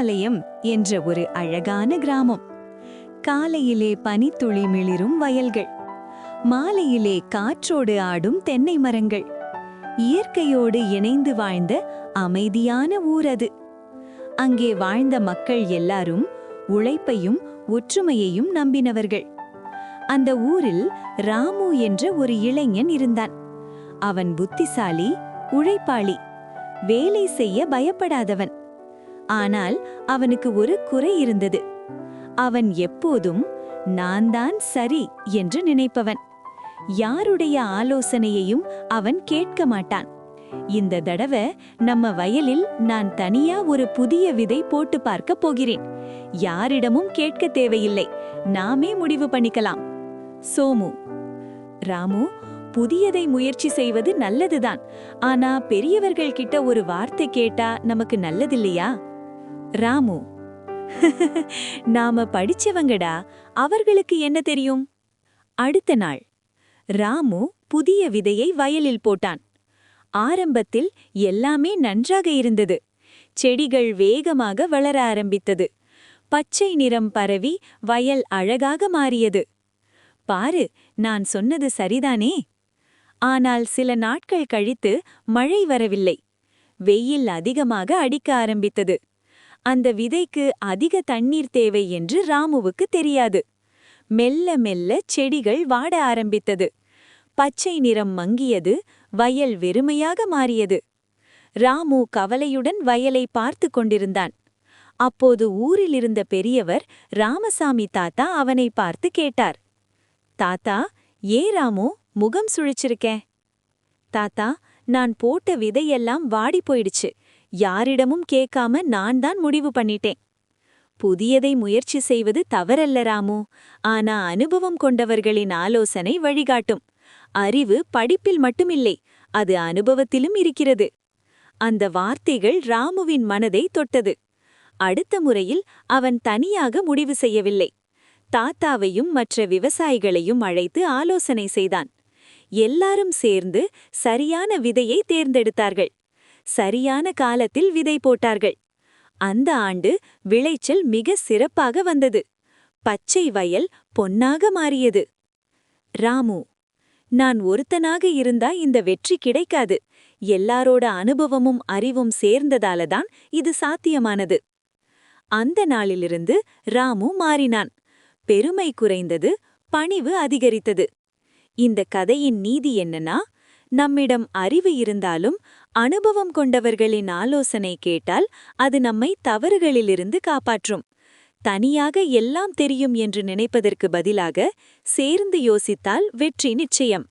குற்றாலயம் என்ற ஒரு அழகான கிராமம். காலையிலே பனித்துளி மிளிரும் வயல்கள், மாலையிலே காற்றோடு ஆடும் தென்னை மரங்கள், இயற்கையோடு இணைந்து வாழ்ந்த அமைதியான ஊர் அது. அங்கே வாழ்ந்த மக்கள் எல்லாரும் உழைப்பையும் ஒற்றுமையையும் நம்பினவர்கள். அந்த ஊரில் ராமு என்ற ஒரு இளைஞன் இருந்தான். அவன் புத்திசாலி, உழைப்பாளி, வேலை செய்ய பயப்படாதவன். ஆனால் அவனுக்கு ஒரு குறை இருந்தது. அவன் எப்போதும் நான் தான் சரி என்று நினைப்பவன். யாருடைய ஆலோசனையையும் அவன் கேட்க மாட்டான். இந்த தடவை நம்ம வயலில் நான் தனியா ஒரு புதிய விதை போட்டு பார்க்க போகிறேன். யாரிடமும் கேட்க தேவையில்லை, நாமே முடிவு பண்ணிக்கலாம். சோமு: ராமு, புதியதை முயற்சி செய்வது நல்லதுதான். ஆனா பெரியவர்கள் கிட்ட ஒரு வார்த்தை கேட்டா நமக்கு நல்லதில்லையா? ராமு: நாம படிச்சவங்கடா, அவர்களுக்கு என்ன தெரியும்? அடுத்த நாள் ராமு புதிய விதையை வயலில் போட்டான். ஆரம்பத்தில் எல்லாமே நன்றாக இருந்தது. செடிகள் வேகமாக வளர ஆரம்பித்தது. பச்சை நிறம் பரவி வயல் அழகாக மாறியது. பாரு, நான் சொன்னது சரிதானே? ஆனால் சில நாட்கள் கழித்து மழை வரவில்லை. வெயில் அதிகமாக அடிக்க ஆரம்பித்தது. அந்த விதைக்கு அதிக தண்ணீர் தேவை என்று ராமுவுக்கு தெரியாது. மெல்ல மெல்ல செடிகள் வாட ஆரம்பித்தது. பச்சை நிறம் மங்கியது. வயல் வெறுமையாக மாறியது. ராமு கவலையுடன் வயலை பார்த்து கொண்டிருந்தான். அப்போது ஊரில் இருந்த பெரியவர் ராமசாமி தாத்தா அவனை பார்த்து கேட்டார்: தாத்தா, ராமு முகம் சுழிச்சிருக்கேன்? தாத்தா, நான் போட்ட விதையெல்லாம் வாடி போயிடுச்சு. யாரிடமும் கேட்காம நான் தான் முடிவு பண்ணிட்டேன். புதியதை முயற்சி செய்வது தவறல்ல ராமு. ஆனா அனுபவம் கொண்டவர்களின் ஆலோசனை வழிகாட்டும். அறிவு படிப்பில் மட்டுமில்லை, அது அனுபவத்திலும் இருக்கிறது. அந்த வார்த்தைகள் ராமுவின் மனதை தொட்டது. அடுத்த முறையில் அவன் தனியாக முடிவு செய்யவில்லை. தாத்தாவையும் மற்ற விவசாயிகளையும் அழைத்து ஆலோசனை செய்தான். எல்லாரும் சேர்ந்து சரியான விதையை தேர்ந்தெடுத்தார்கள். சரியான காலத்தில் விதை போட்டார்கள். அந்த ஆண்டு விளைச்சல் மிக சிறப்பாக வந்தது. பச்சை வயல் பொன்னாக மாறியது. ராமு: நான் ஒருத்தனாக இருந்தா இந்த வெற்றி கிடைக்காது. எல்லாரோட அனுபவமும் அறிவும் சேர்ந்ததாலதான் இது சாத்தியமானது. அந்த நாளிலிருந்து ராமு மாறினான். பெருமை குறைந்தது, பணிவு அதிகரித்தது. இந்த கதையின் நீதி என்னன்னா, நம்மிடம் அறிவு இருந்தாலும் அனுபவம் கொண்டவர்களின் ஆலோசனை கேட்டால் அது நம்மை தவறுகளிலிருந்து காப்பாற்றும். தனியாக எல்லாம் தெரியும் என்று நினைப்பதற்கு பதிலாக சேர்ந்து யோசித்தால் வெற்றி நிச்சயம்.